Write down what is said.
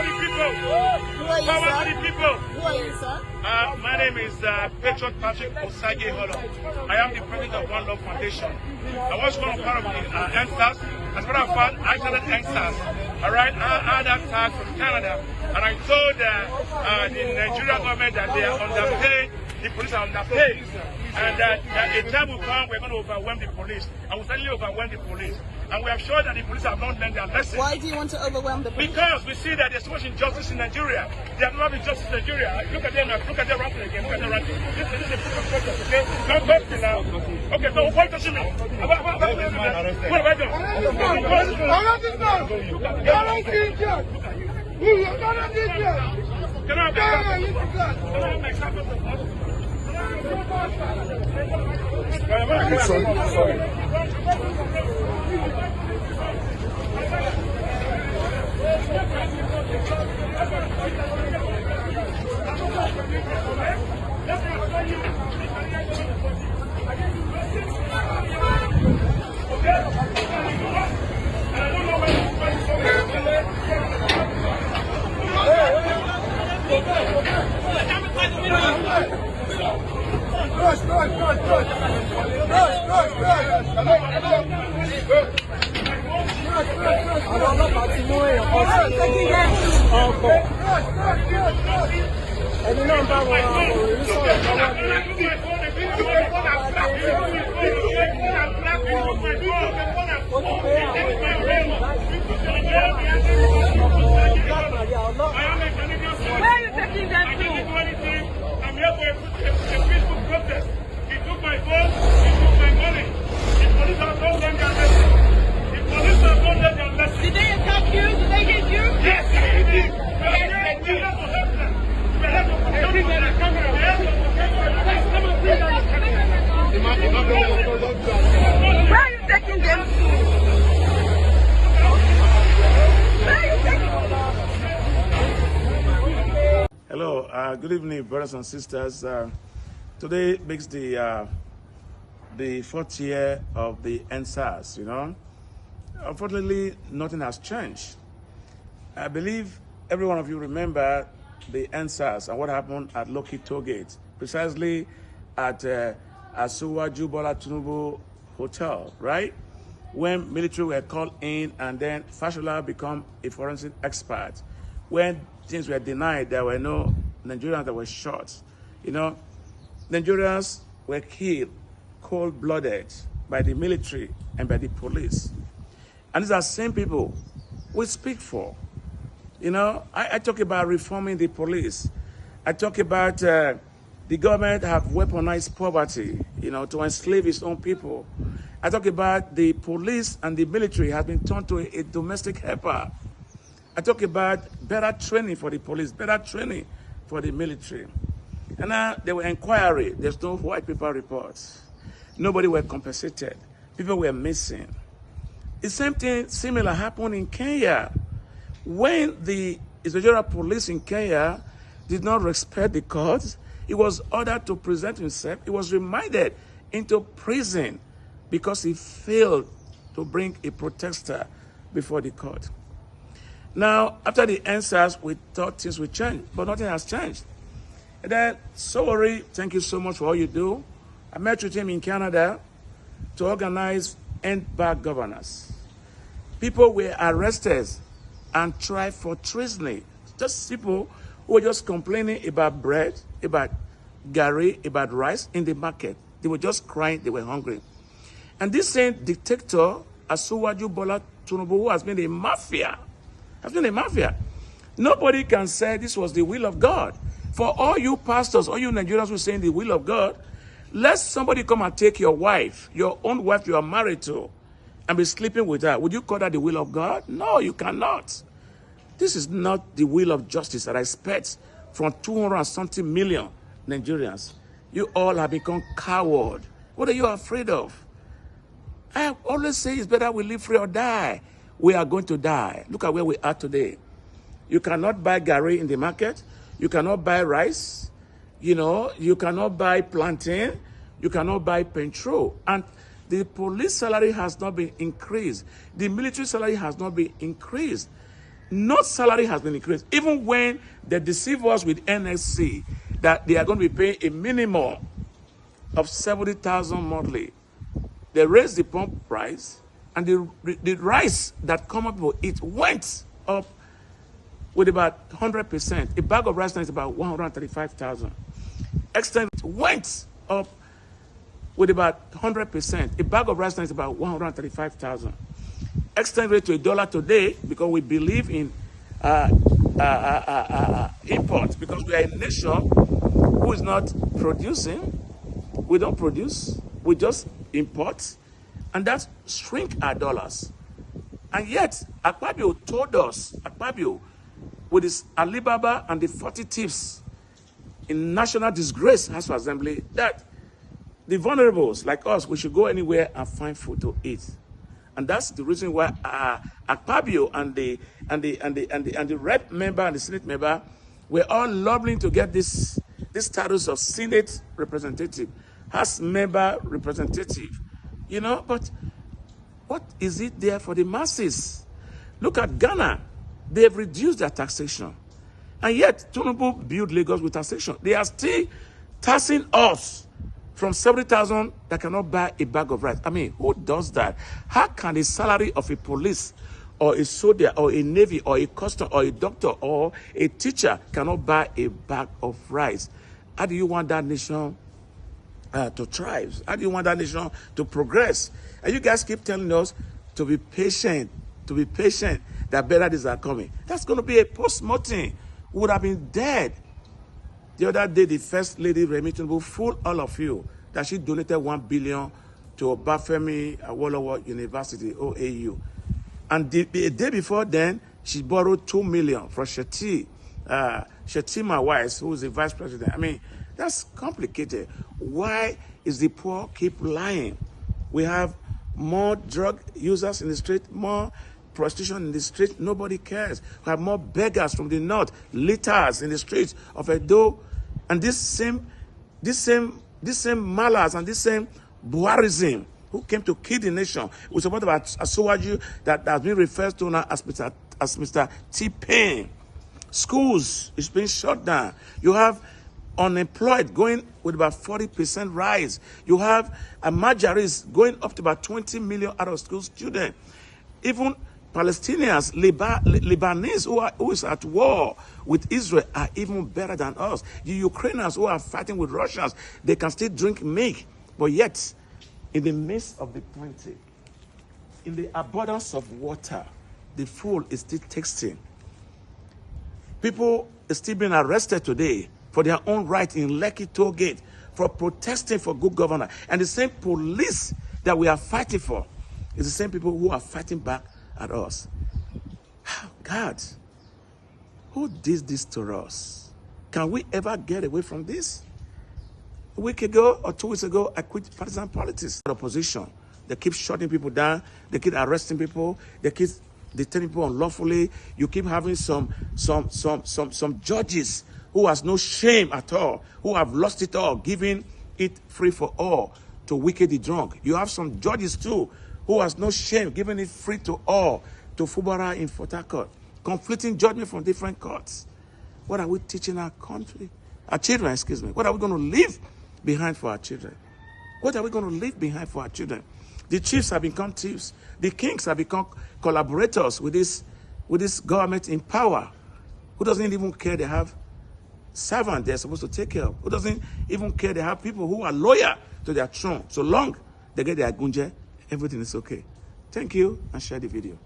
to the people. Power to the people. Who are you, sir? My name is Patron Patrick Osagie Eholor. I am the president of One Love Foundation. I was one of part of the EndSars. As a matter of fact, I started EndSars. All right, I had that tag from Canada, and I told the Nigerian government that they are underpaid. The police are underpaid, and that a time will come we're going to overwhelm the police, and we'll certainly overwhelm the police. And we are sure that the police have not learned their lesson. Why do you want to overwhelm the police? Because we see that there's so much injustice in Nigeria. There have not been justice in Nigeria. Look at them now. Look at them ranting again. Look at them ranting. This is a proof of protest, okay? Don't talk to now. Okay, so why touching me? What have I done? Arrest this man! Arrest this man! Arrest this man! Can I have my example? Sorry. Hello, good evening, brothers and sisters. Today makes the fourth year of the EndSars, you know. Unfortunately, nothing has changed. I believe every one of you remember the EndSars and what happened at Loki Tollgate, precisely at Osagie Bola Tinubu Hotel, right? When military were called in and then Fashola became a forensic expert. When things were denied, there were no Nigerians that were shot. You know, Nigerians were killed cold-blooded by the military and by the police. And these are the same people we speak for. You know, I talk about reforming the police. I talk about the government have weaponized poverty, you know, to enslave its own people. I talk about the police and the military has been turned to a domestic helper. I talk about better training for the police, better training for the military. And now there were inquiry. There's no white paper reports. Nobody were compensated. People were missing. The same thing similar happened in Kenya. When the Israeli police in Kenya did not respect the courts, he was ordered to present himself. He was remanded into prison because he failed to bring a protester before the court. Now, after the EndSars, we thought things would change, but nothing has changed. And then, sorry, thank you so much for all you do. I met with him in Canada to organize end-back governance. People were arrested and tried for treason. Just people who were just complaining about bread, about gari, about rice in the market. They were just crying, they were hungry. And this same dictator, Osagie Bola Tinubu, who has been a mafia, nobody can say this was the will of God. For all you pastors, all you Nigerians who are saying the will of God, let somebody come and take your wife, your own wife you are married to, and be sleeping with her. Would you call that the will of God? No, you cannot. This is not the will of justice that I expect from 200 and something million Nigerians. You all have become coward. What are you afraid of? I always say it's better we live free or die. We are going to die. Look at where we are today. You cannot buy gari in the market. You cannot buy rice. You know, you cannot buy plantain. You cannot buy petrol. And the police salary has not been increased. The military salary has not been increased. no salary has been increased. Even when they deceive us with NSC that they are going to be paying a minimum of 70,000 monthly, they raised the pump price, and the rice that common people eat went up with about 100%. A bag of rice now is about 135,000. Exchange went up with about 100%. A bag of rice now is about 135,000. Exchange rate to a dollar today, because we believe in import, because we are a nation who is not producing. We don't produce, we just import, and that shrink our dollars. And yet, Akpabio told us, Akpabio, with his Alibaba and the 40 thieves in national disgrace House of Assembly, that the vulnerables like us, we should go anywhere and find food to eat. And that's the reason why Akpabio and the rep member and the Senate member were all lobbying to get this status of Senate representative, House member representative, you know. But what is it there for the masses? Look at Ghana. They have reduced their taxation. And yet, Tinubu built Lagos with taxation. They are still taxing us from 70,000 that cannot buy a bag of rice. I mean, who does that? How can the salary of a police or a soldier or a navy or a custom or a doctor or a teacher cannot buy a bag of rice? How do you want that nation to thrive? How do you want that nation to progress? And you guys keep telling us to be patient, that better days are coming. That's going to be a post-mortem. We would have been dead. The other day, the First Lady, Remington, fooled all of you that she donated $1 billion to Obafemi Awolowo University, OAU. And the day before then, she borrowed $2 million from Shetima Wise, who is the vice president. I mean, that's complicated. Why is the poor keep lying? We have more drug users in the street, more prostitution in the street. Nobody cares. We have more beggars from the north, litters in the streets of Edo. And this same malas and this same Buharism who came to kill the nation. We support about Osagie that has been referred to now as Mr. T-Pain. Schools is being shut down. You have unemployed going with about 40% rise. You have a Majaris going up to about 20 million out of school students. Even Palestinians, Lebanese who is at war with Israel are even better than us. The Ukrainians who are fighting with Russians, they can still drink milk. But yet, in the midst of the plenty, in the abundance of water, the fool is still texting. People are still being arrested today for their own right in Lekki toll gate for protesting for good governance. And the same police that we are fighting for is the same people who are fighting back at us. God, who did this to us? Can we ever get away from this? A week ago or 2 weeks ago, I quit partisan politics. Opposition, they keep shutting people down. They keep arresting people. They keep detaining people unlawfully. You keep having some judges who has no shame at all, who have lost it all, giving it free for all to wicked the drunk. You have some judges too who has no shame, giving it free to all, to Fubara in Port Harcourt. Conflicting judgment from different courts. What are we teaching our country? Our children, excuse me. What are we going to leave behind for our children? What are we going to leave behind for our children? The chiefs have become thieves. The kings have become collaborators with this government in power, who doesn't even care they have servants they're supposed to take care of, who doesn't even care they have people who are loyal to their throne. So long they get their gunje, everything is okay. Thank you, and share the video.